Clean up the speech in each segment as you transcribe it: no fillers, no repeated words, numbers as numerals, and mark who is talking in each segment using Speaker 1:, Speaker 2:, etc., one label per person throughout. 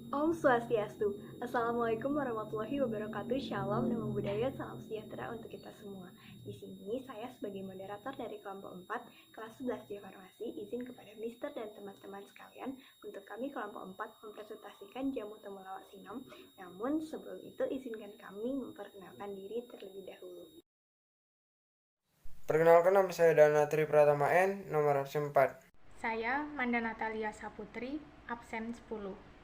Speaker 1: Om Swastiastu. Assalamualaikum warahmatullahi wabarakatuh. Shalom, namo buddhaya, salam sejahtera untuk kita semua. Di sini saya sebagai moderator dari kelompok 4 kelas 11 di farmasi izin kepada Mister dan teman-teman sekalian untuk kami kelompok 4 mempresentasikan jamu temulawak sinom. Namun sebelum itu izinkan kami memperkenalkan diri terlebih dahulu.
Speaker 2: Perkenalkan, nama saya Dana Tri Pratama N, nomor absen 4.
Speaker 3: Saya Manda Natalia Saputri, absen 10.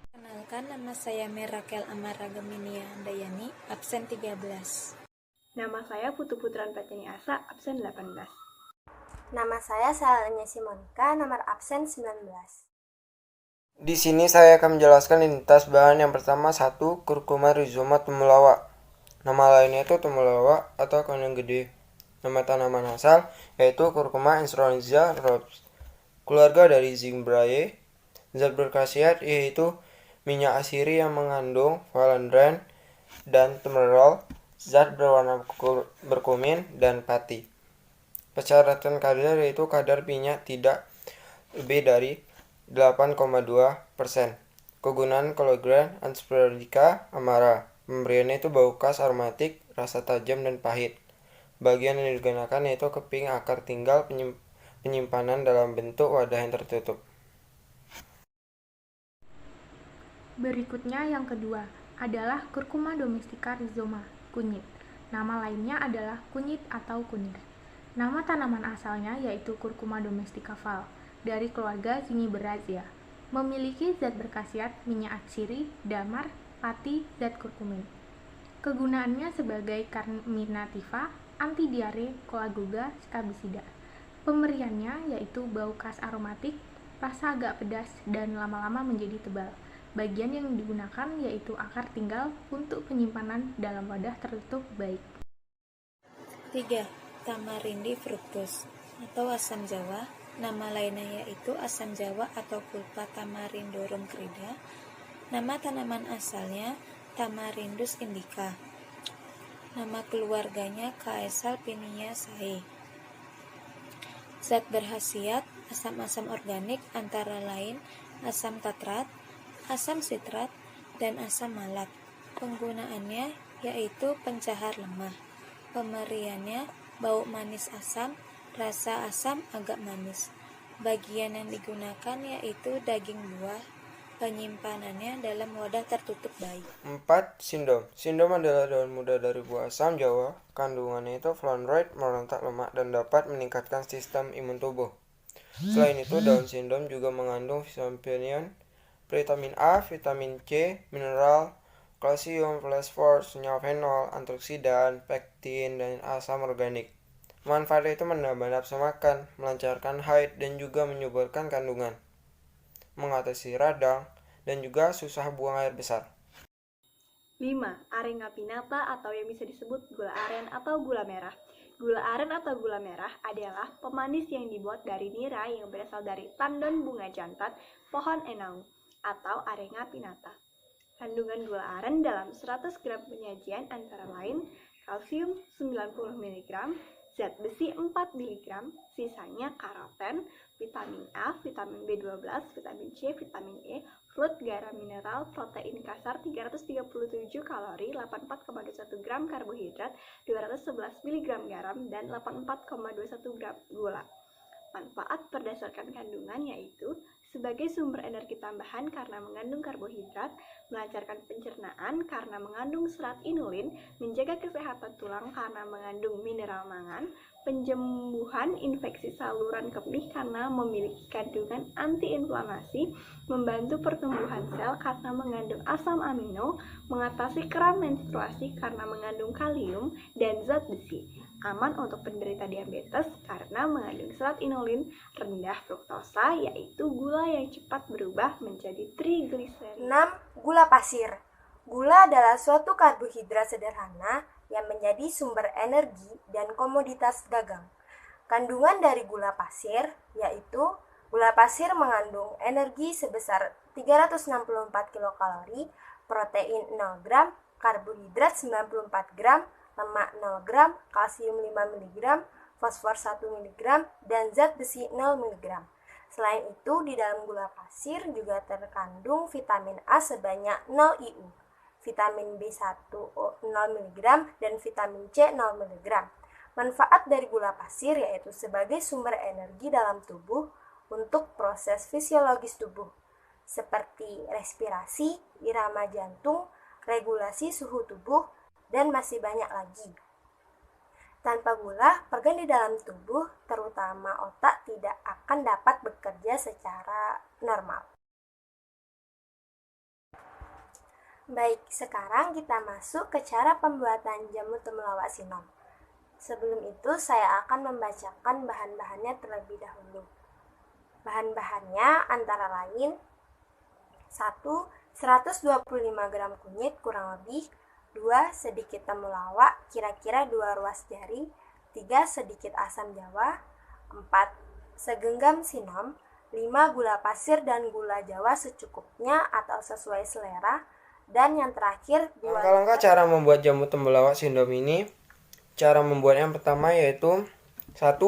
Speaker 4: Kenalkan, nama saya Merakel Amara Geminia Dayani, absen 13.
Speaker 1: Nama saya Putu Putran Paceni Asa, absen 18.
Speaker 5: Nama saya Salanya Simonika, nomor absen 19.
Speaker 2: Di sini saya akan menjelaskan identitas bahan yang pertama. 1. Curcuma rhizoma temulawak. Nama lainnya itu temulawak atau kandang gede. Nama tanaman asal yaitu Curcuma instrontia Rops. Keluarga dari Zimbriae. Zat berkhasiat yaitu minyak asiri yang mengandung valandren dan temerol, zat berwarna berkumin dan pati. Persyaratan kadar yaitu kadar minyak tidak lebih dari 8,2%. Kegunaan kologen Ansphaerica amara. Pemberiannya itu bau khas aromatik, rasa tajam dan pahit. Bagian yang digunakan yaitu keping akar tinggal penyimpanan dalam bentuk wadah yang tertutup.
Speaker 3: Berikutnya yang kedua adalah Curcuma domestica rhizoma, kunyit. Nama lainnya adalah kunyit atau kunir. Nama tanaman asalnya yaitu Curcuma domestica Val, dari keluarga Zingiberacea. Memiliki zat berkhasiat minyak atsiri, damar, pati, zat kurkumin. Kegunaannya sebagai carminativa, anti diare, kolagoga, skabisida. Pemberiannya yaitu bau khas aromatik, rasa agak pedas, dan lama-lama menjadi tebal. Bagian yang digunakan yaitu akar tinggal untuk penyimpanan dalam wadah tertutup baik.
Speaker 4: 3. Tamarindi fructus atau asam jawa. Nama lainnya yaitu asam jawa atau pulpa Tamarindorum crida. Nama tanaman asalnya Tamarindus indica. Nama keluarganya Caesalpiniaceae. Zat berkhasiat asam-asam organik antara lain asam tartrat, asam sitrat, dan asam malat. Penggunaannya yaitu pencahar lemah. Pemberiannya bau manis asam, rasa asam agak manis. Bagian yang digunakan yaitu daging buah. Penyimpanannya dalam wadah tertutup baik.
Speaker 2: 4. Sindom. Sindom adalah daun muda dari buah asam jawa. Kandungannya itu flavonoid, merontak lemak, dan dapat meningkatkan sistem imun tubuh. Selain itu, daun sindom juga mengandung vitamin, vitamin A, vitamin C, mineral, kalsium, fosfor, senyawa fenol, antioksidan, pektin, dan asam organik. Manfaatnya itu menambah nafsu makan, melancarkan haid, dan juga menyuburkan kandungan, mengatasi radang, dan juga susah buang air besar.
Speaker 1: 5. Arenga pinnata atau yang bisa disebut gula aren atau gula merah. Gula aren atau gula merah adalah pemanis yang dibuat dari nira yang berasal dari tandon bunga jantan pohon enau atau Arenga pinnata. Kandungan gula aren dalam 100 gram penyajian antara lain kalsium 90 mg, zat besi 4 mg, sisanya karoten, vitamin A, vitamin B12, vitamin C, vitamin E, fluid, garam mineral, protein kasar 337 kalori, 84,21 gram karbohidrat, 211 mg garam, dan 84,21 gram gula. Manfaat berdasarkan kandungan yaitu sebagai sumber energi tambahan karena mengandung karbohidrat, melancarkan pencernaan karena mengandung serat inulin, menjaga kesehatan tulang karena mengandung mineral mangan, penyembuhan infeksi saluran kemih karena memiliki kandungan antiinflamasi, membantu pertumbuhan sel karena mengandung asam amino, mengatasi kram menstruasi karena mengandung kalium dan zat besi. Aman untuk penderita diabetes karena mengandung serat inulin, rendah fruktosa yaitu gula yang cepat berubah menjadi trigliserid.
Speaker 5: 6. Gula pasir. Gula adalah suatu karbohidrat sederhana yang menjadi sumber energi dan komoditas dagang. Kandungan dari gula pasir yaitu gula pasir mengandung energi sebesar 364 kilokalori, protein 0 gram, karbohidrat 94 gram, lemak 0 gram, kalsium 5 mg, fosfor 1 mg, dan zat besi 0 mg. Selain itu, di dalam gula pasir juga terkandung vitamin A sebanyak 0 IU, vitamin B1 0 mg, dan vitamin C 0 mg. Manfaat dari gula pasir yaitu sebagai sumber energi dalam tubuh untuk proses fisiologis tubuh, seperti respirasi, irama jantung, regulasi suhu tubuh, dan masih banyak lagi. Tanpa gula, organ di dalam tubuh, terutama otak, tidak akan dapat bekerja secara normal. Baik, sekarang kita masuk ke cara pembuatan jamu temulawak sinom. Sebelum itu, saya akan membacakan bahan-bahannya terlebih dahulu. Bahan-bahannya antara lain 1. 125 gram kunyit kurang lebih, 2. Sedikit temulawak kira-kira 2 ruas jari, 3. Sedikit asam jawa, 4. Segenggam sinom, 5. Gula pasir dan gula jawa secukupnya atau sesuai selera, dan yang terakhir 2.
Speaker 2: Langkah-langkah cara membuat jamu temulawak sinom ini. Cara membuatnya yang pertama yaitu 1.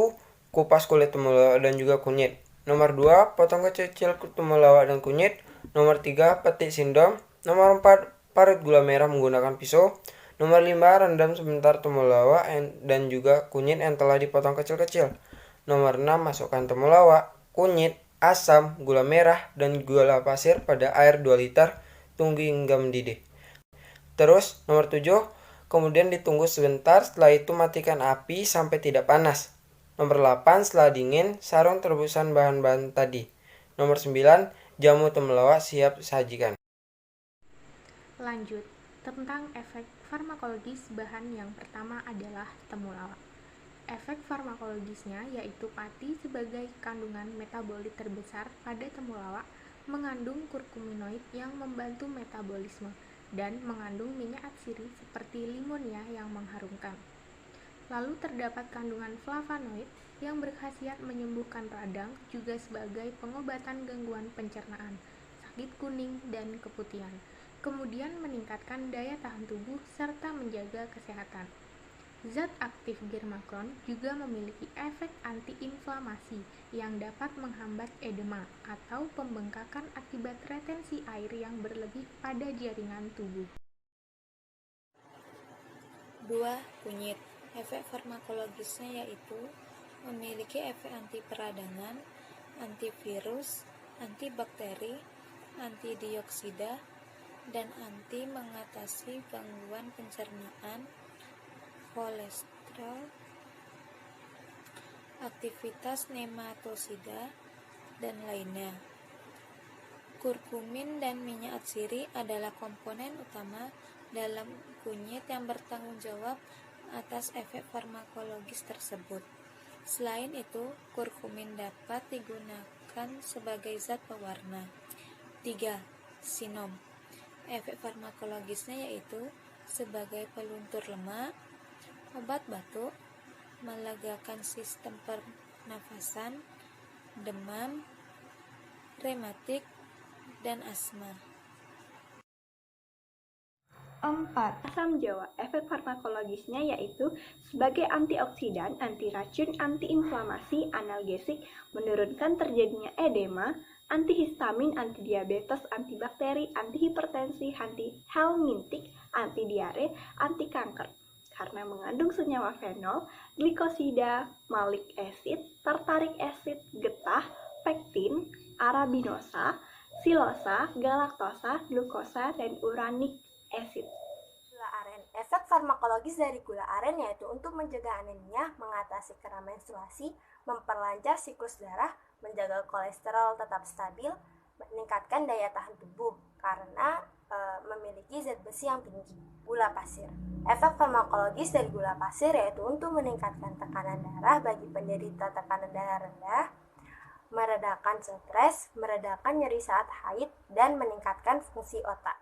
Speaker 2: Kupas kulit temulawak dan juga kunyit. Nomor 2. Potong kecil-kecil temulawak dan kunyit. Nomor 3. Petik sindom. Nomor 4. Parut gula merah menggunakan pisau. Nomor 5. Rendam sebentar temulawak dan juga kunyit yang telah dipotong kecil-kecil. Nomor 6. Masukkan temulawak, kunyit, asam, gula merah, dan gula pasir pada air 2 liter. Tunggu hingga mendidih. Terus, nomor 7. Kemudian ditunggu sebentar, setelah itu matikan api sampai tidak panas. Nomor 8. Setelah dingin, sarung tebusan bahan-bahan tadi. Nomor 9. Jamu temulawak siap sajikan.
Speaker 3: Lanjut, tentang efek farmakologis bahan yang pertama adalah temulawak. Efek farmakologisnya yaitu pati sebagai kandungan metabolit terbesar pada temulawak mengandung kurkuminoid yang membantu metabolisme dan mengandung minyak atsiri seperti limonia yang mengharumkan. Lalu terdapat kandungan flavonoid yang berkhasiat menyembuhkan radang juga sebagai pengobatan gangguan pencernaan, sakit kuning, dan keputihan. Kemudian meningkatkan daya tahan tubuh serta menjaga kesehatan. Zat aktif germakron juga memiliki efek antiinflamasi yang dapat menghambat edema atau pembengkakan akibat retensi air yang berlebih pada jaringan tubuh.
Speaker 4: 2. Kunyit. Efek farmakologisnya yaitu memiliki efek anti peradangan, antivirus, antibakteri, antidioksida, dan anti mengatasi gangguan pencernaan, kolesterol, aktivitas nematosida, dan lainnya. Kurkumin dan minyak atsiri adalah komponen utama dalam kunyit yang bertanggung jawab atas efek farmakologis tersebut. Selain itu, kurkumin dapat digunakan sebagai zat pewarna. 3. Sinom. Efek farmakologisnya yaitu sebagai peluntur lemak, obat batuk, melegakan sistem pernafasan, demam, rematik, dan asma.
Speaker 1: 4. Asam jawa. Efek farmakologisnya yaitu sebagai antioksidan, anti racun, antiinflamasi, analgesik, menurunkan terjadinya edema, antihistamin, antidiabetes, antibakteri, antihipertensi, antihelmintik, antidiare, anti kanker. Karena mengandung senyawa fenol, glikosida, malic acid, tartaric acid, getah, pektin, arabinosa, silosa, galaktosa, glukosa, dan uranic acid.
Speaker 5: Gula aren. Efek farmakologis dari gula aren yaitu untuk mencegah anemia, mengatasi kera menstruasi, memperlancar siklus darah, menjaga kolesterol tetap stabil, meningkatkan daya tahan tubuh karena memiliki zat besi yang tinggi. Gula pasir. Efek farmakologis dari gula pasir yaitu untuk meningkatkan tekanan darah bagi penderita tekanan darah rendah, meredakan stres, meredakan nyeri saat haid, dan meningkatkan fungsi otak.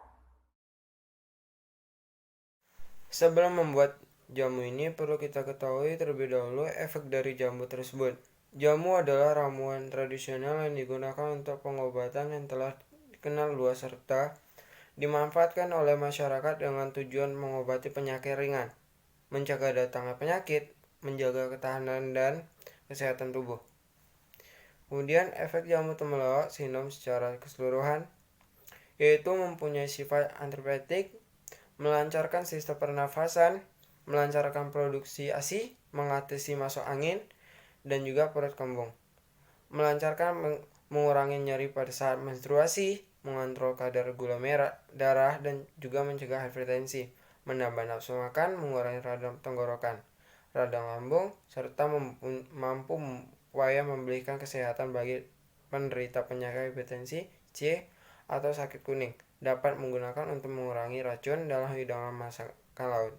Speaker 2: Sebelum membuat jamu ini perlu kita ketahui terlebih dahulu efek dari jamu tersebut. Jamu adalah ramuan tradisional yang digunakan untuk pengobatan yang telah dikenal luas serta dimanfaatkan oleh masyarakat dengan tujuan mengobati penyakit ringan, mencegah datangnya penyakit, menjaga ketahanan dan kesehatan tubuh. Kemudian efek jamu temulawak sinom secara keseluruhan yaitu mempunyai sifat antiparetik, melancarkan sistem pernafasan, melancarkan produksi ASI, mengatasi masuk angin, dan juga perut kembung. Melancarkan mengurangi nyeri pada saat menstruasi, mengontrol kadar gula darah, dan juga mencegah hipertensi, menambah nafsu makan, mengurangi radang tenggorokan, radang lambung, serta mampu upaya memberikan kesehatan bagi penderita penyakit hipertensi C atau sakit kuning. Dapat menggunakan untuk mengurangi racun dalam hidangan masakan laut.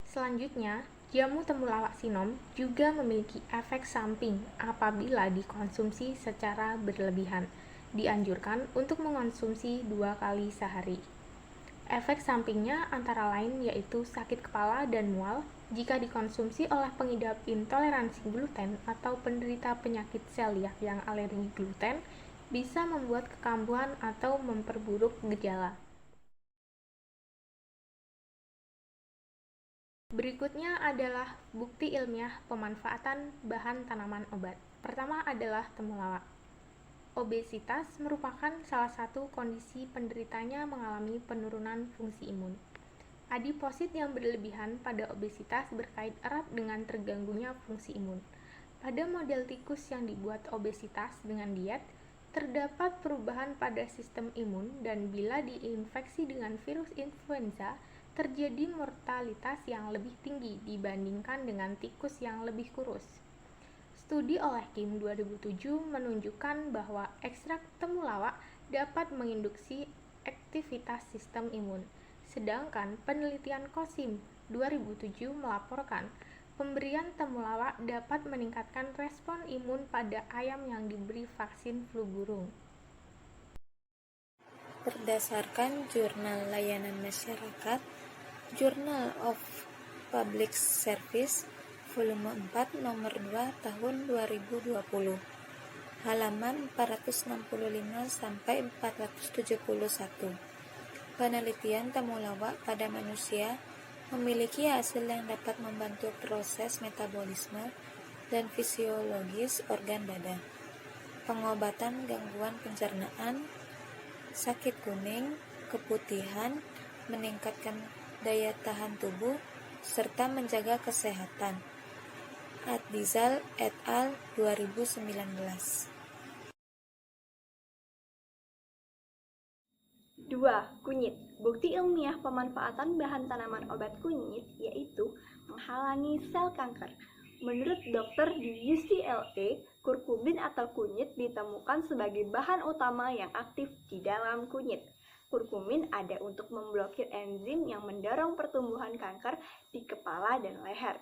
Speaker 3: Selanjutnya, jamu temulawak sinom juga memiliki efek samping apabila dikonsumsi secara berlebihan. Dianjurkan untuk mengonsumsi 2 kali sehari. Efek sampingnya antara lain yaitu sakit kepala dan mual jika dikonsumsi oleh pengidap intoleransi gluten atau penderita penyakit celiak yang alergi gluten, bisa membuat kekambuhan atau memperburuk gejala. Berikutnya adalah bukti ilmiah pemanfaatan bahan tanaman obat. Pertama adalah temulawak. Obesitas merupakan salah satu kondisi penderitanya mengalami penurunan fungsi imun. Adiposit yang berlebihan pada obesitas berkait erat dengan terganggunya fungsi imun. Pada model tikus yang dibuat obesitas dengan diet, terdapat perubahan pada sistem imun dan bila diinfeksi dengan virus influenza, terjadi mortalitas yang lebih tinggi dibandingkan dengan tikus yang lebih kurus. Studi oleh Kim 2007 menunjukkan bahwa ekstrak temulawak dapat menginduksi aktivitas sistem imun, sedangkan penelitian Kosim 2007 melaporkan pemberian temulawak dapat meningkatkan respon imun pada ayam yang diberi vaksin flu burung.
Speaker 4: Berdasarkan Jurnal Layanan Masyarakat, Journal of Public Service, volume 4 nomor 2 tahun 2020, halaman 465 sampai 471. Penelitian temulawak pada manusia memiliki hasil yang dapat membantu proses metabolisme dan fisiologis organ badan, pengobatan gangguan pencernaan, sakit kuning, keputihan, meningkatkan daya tahan tubuh, serta menjaga kesehatan. Adzal et al. 2019.
Speaker 1: Dua, kunyit. Bukti ilmiah pemanfaatan bahan tanaman obat kunyit yaitu menghalangi sel kanker. Menurut dokter di UCLA, kurkumin atau kunyit ditemukan sebagai bahan utama yang aktif di dalam kunyit. Kurkumin ada untuk memblokir enzim yang mendorong pertumbuhan kanker di kepala dan leher.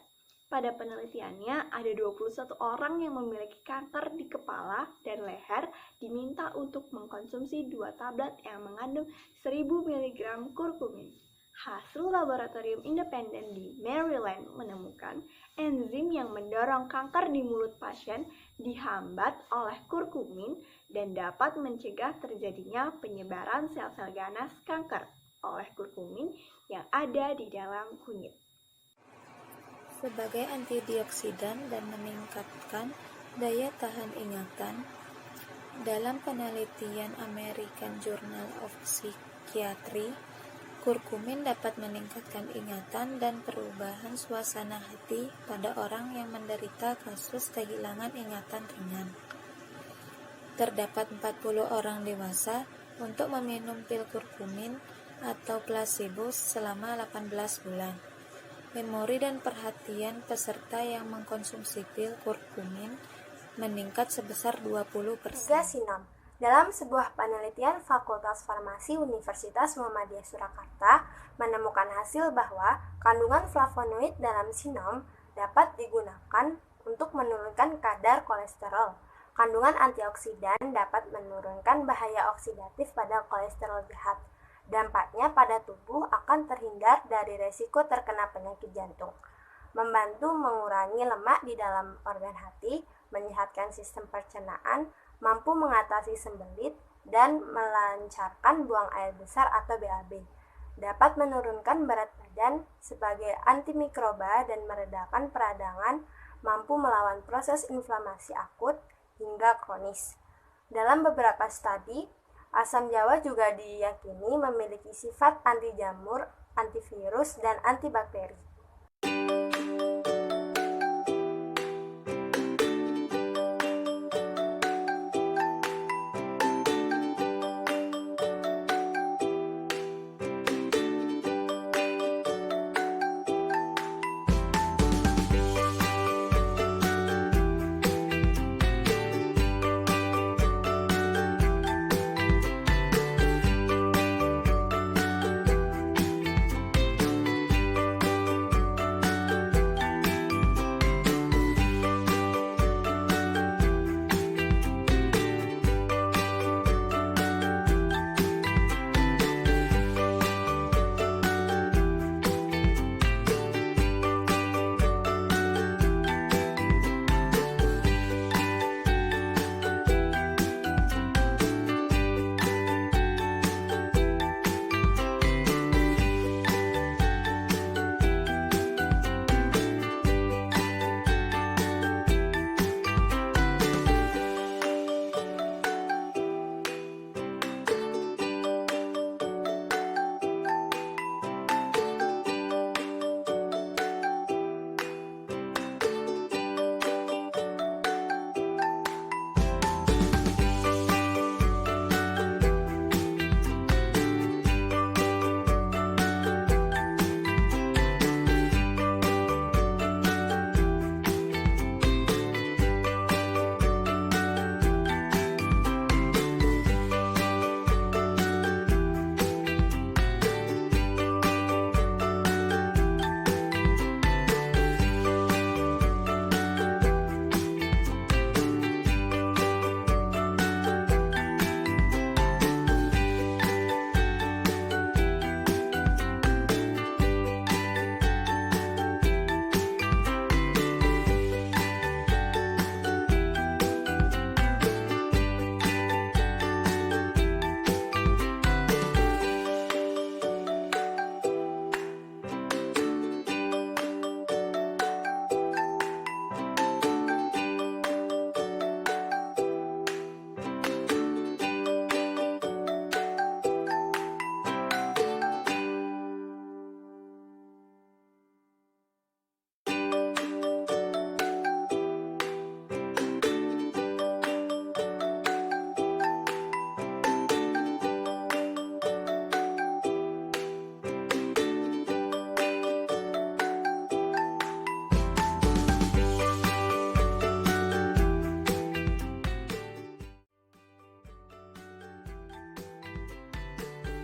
Speaker 1: Pada penelitiannya, ada 21 orang yang memiliki kanker di kepala dan leher diminta untuk mengkonsumsi 2 tablet yang mengandung 1000 mg kurkumin. Hasil laboratorium independen di Maryland menemukan enzim yang mendorong kanker di mulut pasien dihambat oleh kurkumin dan dapat mencegah terjadinya penyebaran sel-sel ganas kanker oleh kurkumin yang ada di dalam kunyit.
Speaker 4: Sebagai antioksidan dan meningkatkan daya tahan ingatan, dalam penelitian American Journal of Psychiatry, kurkumin dapat meningkatkan ingatan dan perubahan suasana hati pada orang yang menderita kasus kehilangan ingatan ringan. Terdapat 40 orang dewasa untuk meminum pil kurkumin atau placebo selama 18 bulan. Memori dan perhatian peserta yang mengkonsumsi pil kurkumin meningkat sebesar 20%.
Speaker 5: 3. Sinom. Dalam sebuah penelitian Fakultas Farmasi Universitas Muhammadiyah Surakarta menemukan hasil bahwa kandungan flavonoid dalam sinom dapat digunakan untuk menurunkan kadar kolesterol. Kandungan antioksidan dapat menurunkan bahaya oksidatif pada kolesterol jahat. Dampaknya pada tubuh akan terhindar dari resiko terkena penyakit jantung, membantu mengurangi lemak di dalam organ hati, menyehatkan sistem pencernaan, mampu mengatasi sembelit, dan melancarkan buang air besar atau BAB. Dapat menurunkan berat badan sebagai antimikroba dan meredakan peradangan, mampu melawan proses inflamasi akut, hingga kronis. Dalam beberapa studi, asam jawa juga diyakini memiliki sifat anti jamur, antivirus, dan antibakteri.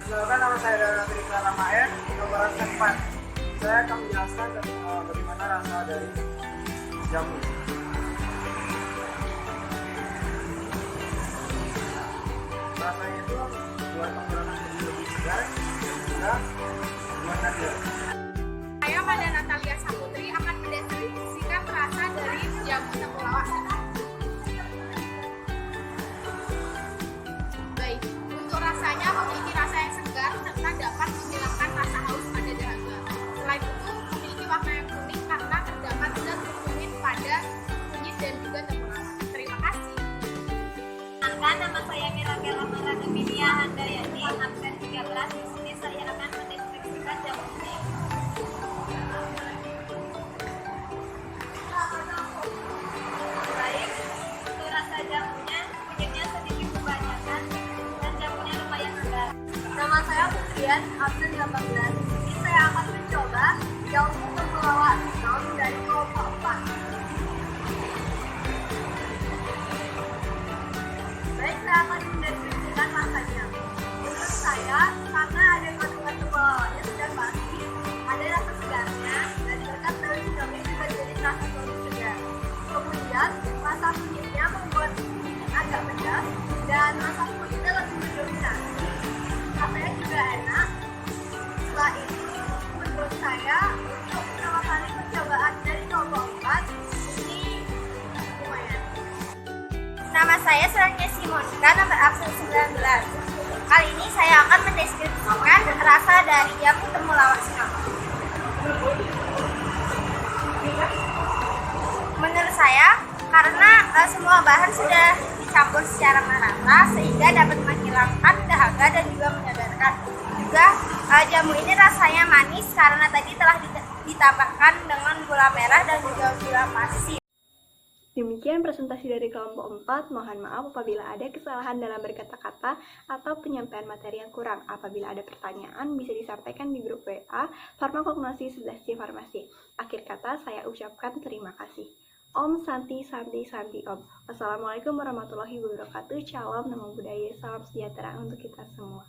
Speaker 6: Perkenalkan, nama saya Dara Trika Ramaen, nomor 4. Saya akan menjelaskan bagaimana rasa dari jamu. Rasanya itu buat tenggorokan lebih segar, juga buat nadia.
Speaker 3: Saya Mada Natalia Saputri akan mendeskripsikan rasa dari jamu temulawak. Baik, untuk rasanya memiliki rasa yang segar serta dapat menghilangkan rasa haus pada dahaga. Selain itu, memiliki warna yang kuning karena terdapat zat kurkumin pada kunyit dan juga temulawak. Terima kasih.
Speaker 7: Nama saya Mirabel Amaran Emilia Handayani, absen 13. Di sini saya akan mendeskripsikan jamu kuning. Baik, untuk rasa jamunya, kunyitnya sedikit kebanyakan dan jamunya lumayan segar. Nama saya Putrian, absen 18. Di sini saya akan mencoba jamu temulawak dari kelompok 4. Baik, saya akan mendeskripsikan rasanya. Menurut saya, karena ada kandungan temulawaknya sudah pasti, ada rasa segarnya, dan berkat daun singkongnya juga jadi rasa lebih segar. Kemudian, rasa kunyitnya membuat kunyit agak pedas, dan rasa kunyitnya lebih mendominasi. Rasanya juga enak. Setelah itu, menurut saya, untuk pertama kali percobaan dari kelompok 4, ini lumayan.
Speaker 5: Nama saya Seranya Simonika, nomor absen 19. Kali ini saya akan mendeskripsikan rasa dari jamu temulawak siam. Menurut saya, karena
Speaker 7: semua bahan sudah dicampur secara merata sehingga dapat menghilangkan dahaga dan juga menyadarkan. Juga jamu ini rasanya manis karena tadi telah ditambahkan dengan gula merah dan juga gula pasir.
Speaker 1: Demikian presentasi dari kelompok 4. Mohon maaf apabila ada kesalahan dalam berkata-kata atau penyampaian materi yang kurang. Apabila ada pertanyaan, bisa disampaikan di grup WA Farmakognose 11C Farmasi. Akhir kata, saya ucapkan terima kasih. Om Santi Santi Santi Om. Wassalamualaikum warahmatullahi wabarakatuh. Shalom, namo buddhaya, salam sejahtera untuk kita semua.